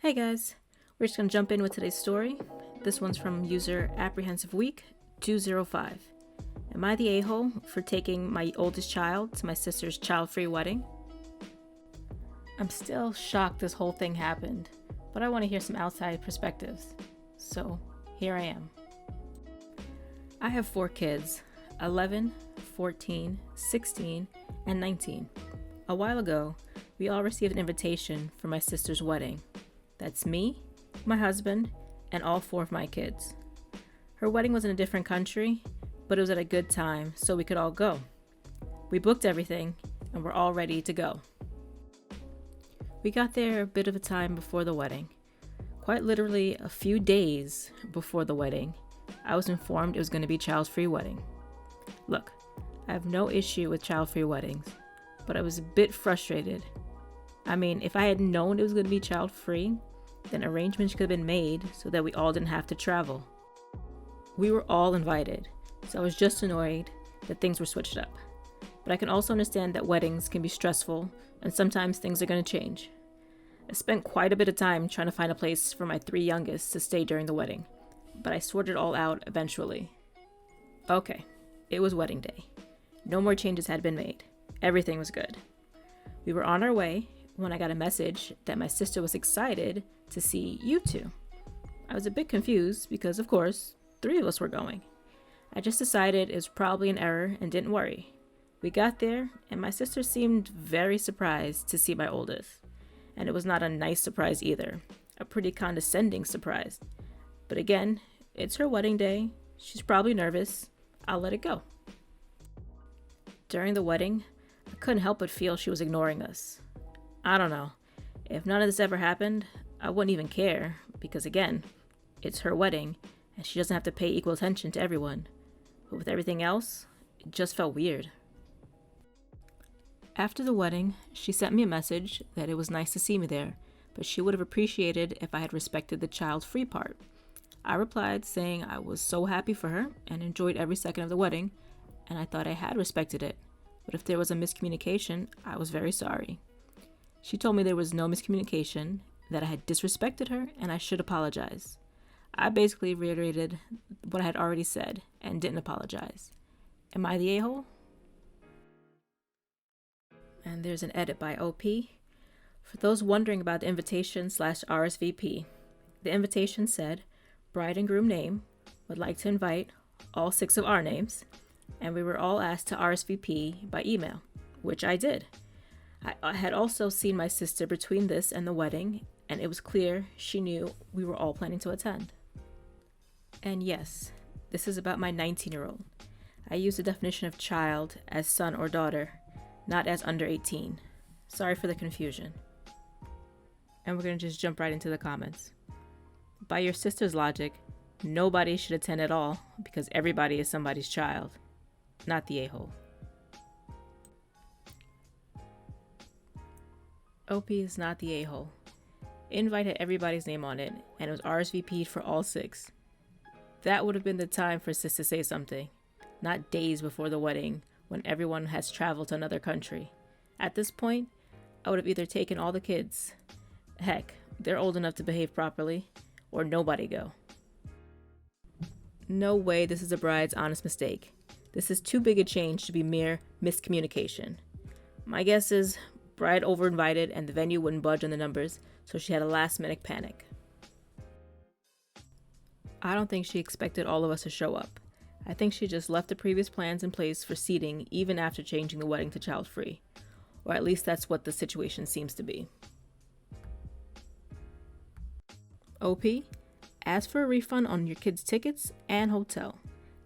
Hey guys, we're just gonna jump in with today's story. This one's from user Apprehensive Week 205. Am I the a-hole for taking my oldest child to my sister's child-free wedding? I'm still shocked this whole thing happened, but I want to hear some outside perspectives. So here I am. I have 4 kids, 11, 14, 16, and 19. A while ago, we all received an invitation for my sister's wedding. That's me, my husband, and all 4 of my kids. Her wedding was in a different country, but it was at a good time, so we could all go. We booked everything, and we're all ready to go. We got there a bit of a time before the wedding. Quite literally a few days before the wedding, I was informed it was going to be a child-free wedding. Look, I have no issue with child-free weddings, but I was a bit frustrated. I mean, if I had known it was going to be child-free, then arrangements could have been made so that we all didn't have to travel. We were all invited, so I was just annoyed that things were switched up. But I can also understand that weddings can be stressful and sometimes things are going to change. I spent quite a bit of time trying to find a place for my 3 youngest to stay during the wedding, but I sorted it all out eventually. Okay, it was wedding day. No more changes had been made. Everything was good. We were on our way when I got a message that my sister was excited to see you 2. I was a bit confused because, of course, 3 of us were going. I just decided it was probably an error and didn't worry. We got there, and my sister seemed very surprised to see my oldest. And it was not a nice surprise either, a pretty condescending surprise. But again, it's her wedding day. She's probably nervous. I'll let it go. During the wedding, I couldn't help but feel she was ignoring us. I don't know. If none of this ever happened, I wouldn't even care, because again, it's her wedding, and she doesn't have to pay equal attention to everyone. But with everything else, it just felt weird. After the wedding, she sent me a message that it was nice to see me there, but she would have appreciated if I had respected the child-free part. I replied saying I was so happy for her and enjoyed every second of the wedding, and I thought I had respected it. But if there was a miscommunication, I was very sorry. She told me there was no miscommunication, that I had disrespected her, and I should apologize. I basically reiterated what I had already said and didn't apologize. Am I the a-hole? And there's an edit by OP. For those wondering about the invitation/RSVP, the invitation said, bride and groom name, would like to invite all 6 of our names, and we were all asked to RSVP by email, which I did. I had also seen my sister between this and the wedding, and it was clear she knew we were all planning to attend. And yes, this is about my 19-year-old. I use the definition of child as son or daughter, not as under 18. Sorry for the confusion. And we're going to just jump right into the comments. By your sister's logic, nobody should attend at all because everybody is somebody's child, not the a-hole. OP is not the a-hole. Invite had everybody's name on it, and it was RSVP'd for all 6. That would have been the time for sis to say something, not days before the wedding when everyone has traveled to another country. At this point, I would have either taken all the kids, heck, they're old enough to behave properly, or nobody go. No way this is a bride's honest mistake. This is too big a change to be mere miscommunication. My guess is bride over-invited and the venue wouldn't budge on the numbers, so she had a last-minute panic. I don't think she expected all of us to show up. I think she just left the previous plans in place for seating even after changing the wedding to child-free. Or at least that's what the situation seems to be. OP, ask for a refund on your kids' tickets and hotel.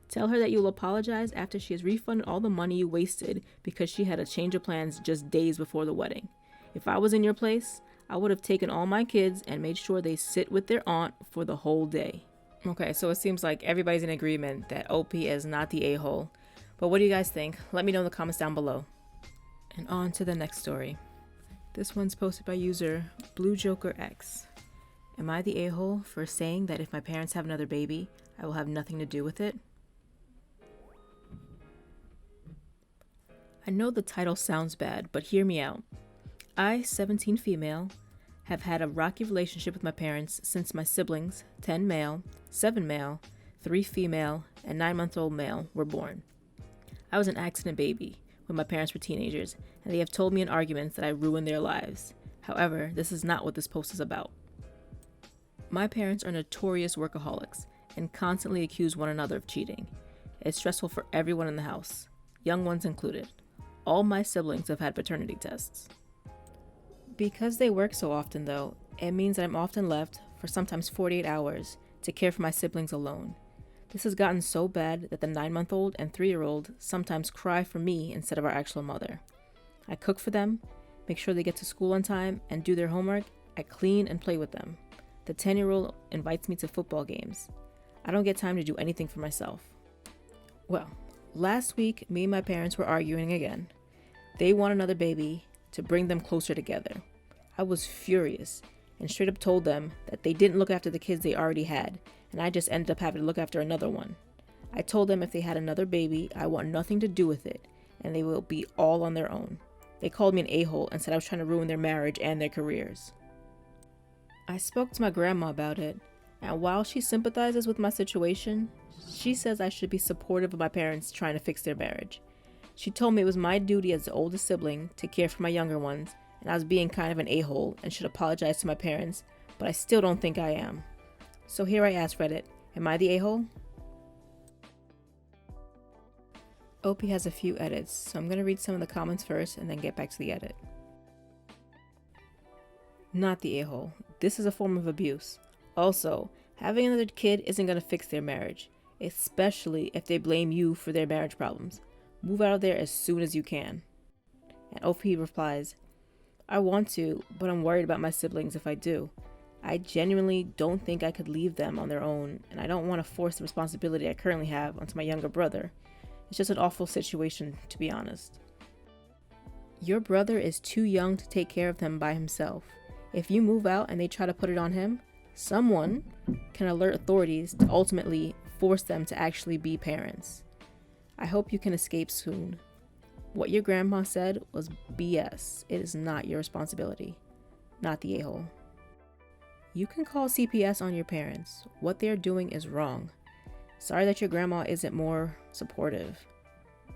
Tell her that you'll apologize after she has refunded all the money you wasted because she had a change of plans just days before the wedding. If I was in your place, I would have taken all my kids and made sure they sit with their aunt for the whole day. Okay, so it seems like everybody's in agreement that OP is not the a-hole. But what do you guys think? Let me know in the comments down below. And on to the next story. This one's posted by user BlueJokerX. Am I the a-hole for saying that if my parents have another baby, I will have nothing to do with it? I know the title sounds bad, but hear me out. I, 17 female, have had a rocky relationship with my parents since my siblings, 10 male, 7 male, 3 female, and 9-month-old male, were born. I was an accident baby when my parents were teenagers, and they have told me in arguments that I ruined their lives. However, this is not what this post is about. My parents are notorious workaholics and constantly accuse one another of cheating. It's stressful for everyone in the house, young ones included. All my siblings have had paternity tests. Because they work so often, though, it means that I'm often left for sometimes 48 hours to care for my siblings alone. This has gotten so bad that the 9-month-old and 3-year-old sometimes cry for me instead of our actual mother. I cook for them, make sure they get to school on time and do their homework. I clean and play with them. The 10-year-old invites me to football games. I don't get time to do anything for myself. Well, last week, me and my parents were arguing again. They want another baby to bring them closer together. I was furious and straight up told them that they didn't look after the kids they already had, and I just ended up having to look after another one. I told them if they had another baby, I want nothing to do with it, and they will be all on their own. They called me an a-hole and said I was trying to ruin their marriage and their careers. I spoke to my grandma about it, and while she sympathizes with my situation, she says I should be supportive of my parents trying to fix their marriage. She told me it was my duty as the oldest sibling to care for my younger ones, and I was being kind of an a-hole and should apologize to my parents, but I still don't think I am. So here I ask Reddit, am I the a-hole? Opie has a few edits, so I'm going to read some of the comments first and then get back to the edit. Not the a-hole. This is a form of abuse. Also, having another kid isn't going to fix their marriage, especially if they blame you for their marriage problems. Move out of there as soon as you can. And OP replies, I want to, but I'm worried about my siblings if I do. I genuinely don't think I could leave them on their own, and I don't want to force the responsibility I currently have onto my younger brother. It's just an awful situation, to be honest. Your brother is too young to take care of them by himself. If you move out and they try to put it on him, someone can alert authorities to ultimately force them to actually be parents. I hope you can escape soon. What your grandma said was BS. It is not your responsibility. Not the a-hole. You can call CPS on your parents. What they are doing is wrong. Sorry that your grandma isn't more supportive.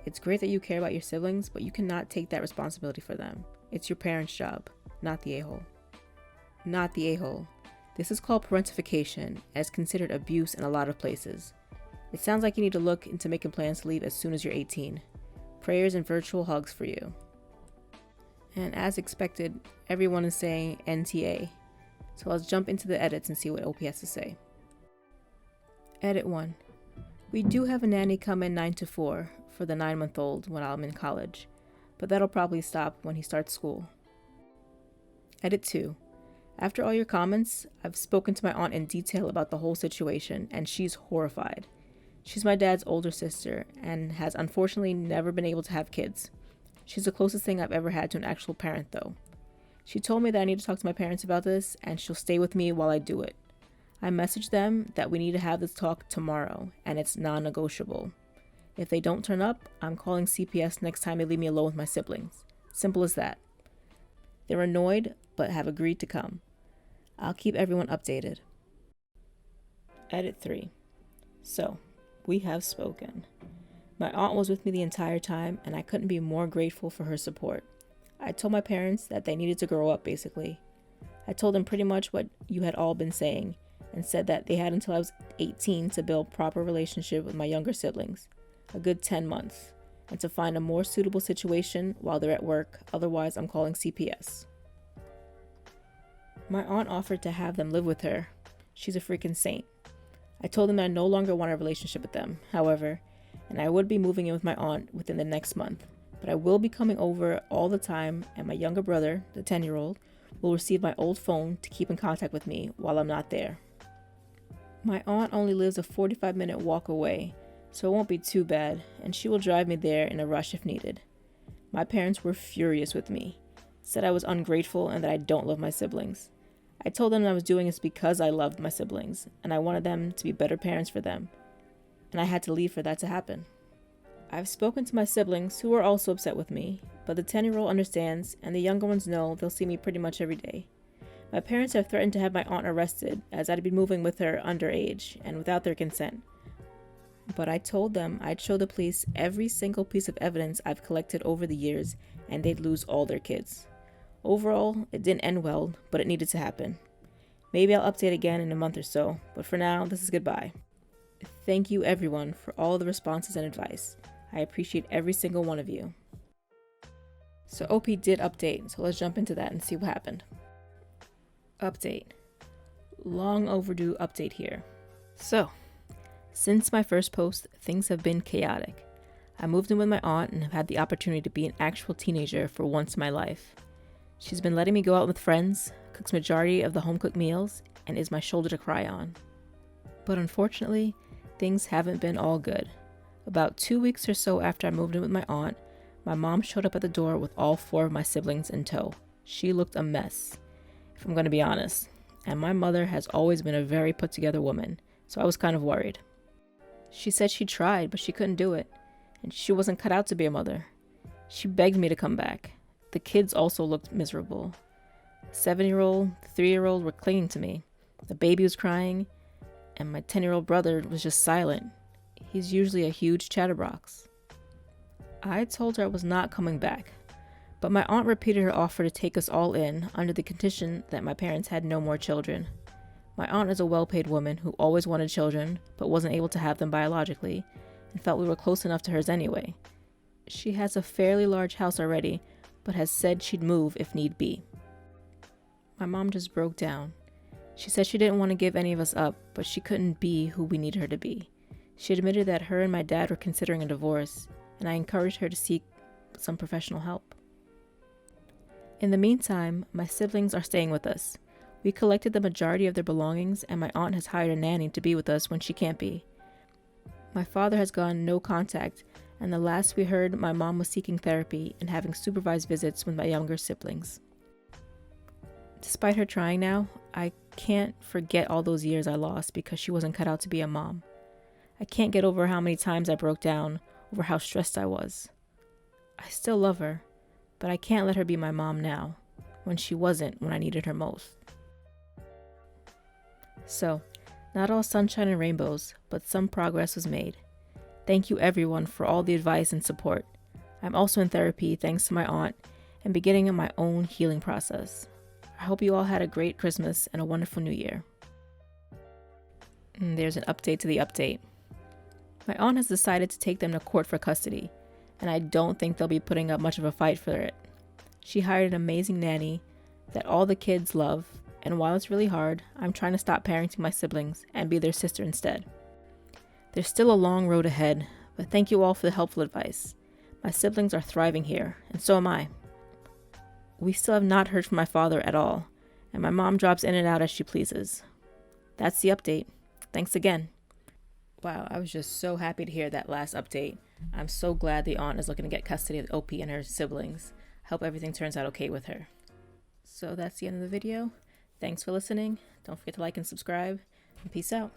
It's great that you care about your siblings, but you cannot take that responsibility for them. It's your parents' job, not the a-hole. Not the a-hole. This is called parentification, as considered abuse in a lot of places. It sounds like you need to look into making plans to leave as soon as you're 18. Prayers and virtual hugs for you. And as expected, everyone is saying NTA. So let's jump into the edits and see what OP has to say. Edit 1. We do have a nanny come in 9 to 4 for the 9-month-old when I'm in college, but that'll probably stop when he starts school. Edit 2. After all your comments, I've spoken to my aunt in detail about the whole situation, and she's horrified. She's my dad's older sister and has unfortunately never been able to have kids. She's the closest thing I've ever had to an actual parent, though. She told me that I need to talk to my parents about this, and she'll stay with me while I do it. I messaged them that we need to have this talk tomorrow, and it's non-negotiable. If they don't turn up, I'm calling CPS next time they leave me alone with my siblings. Simple as that. They're annoyed, but have agreed to come. I'll keep everyone updated. Edit 3. So, we have spoken. My aunt was with me the entire time, and I couldn't be more grateful for her support. I told my parents that they needed to grow up, basically. I told them pretty much what you had all been saying, and said that they had until I was 18 to build proper relationship with my younger siblings, a good 10 months, and to find a more suitable situation while they're at work, otherwise I'm calling CPS. My aunt offered to have them live with her. She's a freaking saint. I told them that I no longer want a relationship with them, however, and I would be moving in with my aunt within the next month, but I will be coming over all the time, and my younger brother, the 10-year-old, will receive my old phone to keep in contact with me while I'm not there. My aunt only lives a 45-minute walk away, so it won't be too bad, and she will drive me there in a rush if needed. My parents were furious with me, said I was ungrateful and that I don't love my siblings. I told them I was doing this because I loved my siblings, and I wanted them to be better parents for them, and I had to leave for that to happen. I've spoken to my siblings, who are also upset with me, but the 10-year-old understands, and the younger ones know they'll see me pretty much every day. My parents have threatened to have my aunt arrested as I'd be moving with her underage and without their consent. But I told them I'd show the police every single piece of evidence I've collected over the years and they'd lose all their kids. Overall, it didn't end well, but it needed to happen. Maybe I'll update again in a month or so, but for now, this is goodbye. Thank you everyone for all the responses and advice. I appreciate every single one of you. So OP did update, so let's jump into that and see what happened. Update. Long overdue update here. So, since my first post, things have been chaotic. I moved in with my aunt and have had the opportunity to be an actual teenager for once in my life. She's been letting me go out with friends, cooks majority of the home-cooked meals, and is my shoulder to cry on. But unfortunately, things haven't been all good. About 2 weeks or so after I moved in with my aunt, my mom showed up at the door with all 4 of my siblings in tow. She looked a mess, if I'm going to be honest. And my mother has always been a very put-together woman, so I was kind of worried. She said she tried, but she couldn't do it, and she wasn't cut out to be a mother. She begged me to come back. The kids also looked miserable. The 7-year-old, the 3-year-old were clinging to me. The baby was crying, and my 10-year-old brother was just silent. He's usually a huge chatterbox. I told her I was not coming back, but my aunt repeated her offer to take us all in under the condition that my parents had no more children. My aunt is a well-paid woman who always wanted children, but wasn't able to have them biologically, and felt we were close enough to hers anyway. She has a fairly large house already, but has said she'd move if need be. My mom just broke down. She said she didn't want to give any of us up, but she couldn't be who we needed her to be. She admitted that her and my dad were considering a divorce, and I encouraged her to seek some professional help. In the meantime, my siblings are staying with us. We collected the majority of their belongings, and my aunt has hired a nanny to be with us when she can't be. My father has gone no contact, and the last we heard, my mom was seeking therapy and having supervised visits with my younger siblings. Despite her trying now, I can't forget all those years I lost because she wasn't cut out to be a mom. I can't get over how many times I broke down over how stressed I was. I still love her, but I can't let her be my mom now, when she wasn't when I needed her most. So, not all sunshine and rainbows, but some progress was made. Thank you everyone for all the advice and support. I'm also in therapy thanks to my aunt and beginning my own healing process. I hope you all had a great Christmas and a wonderful New Year. And there's an update to the update. My aunt has decided to take them to court for custody, and I don't think they'll be putting up much of a fight for it. She hired an amazing nanny that all the kids love, and while it's really hard, I'm trying to stop parenting my siblings and be their sister instead. There's still a long road ahead, but thank you all for the helpful advice. My siblings are thriving here, and so am I. We still have not heard from my father at all, and my mom drops in and out as she pleases. That's the update. Thanks again. Wow, I was just so happy to hear that last update. I'm so glad the aunt is looking to get custody of OP and her siblings. I hope everything turns out okay with her. So that's the end of the video. Thanks for listening. Don't forget to like and subscribe, and peace out.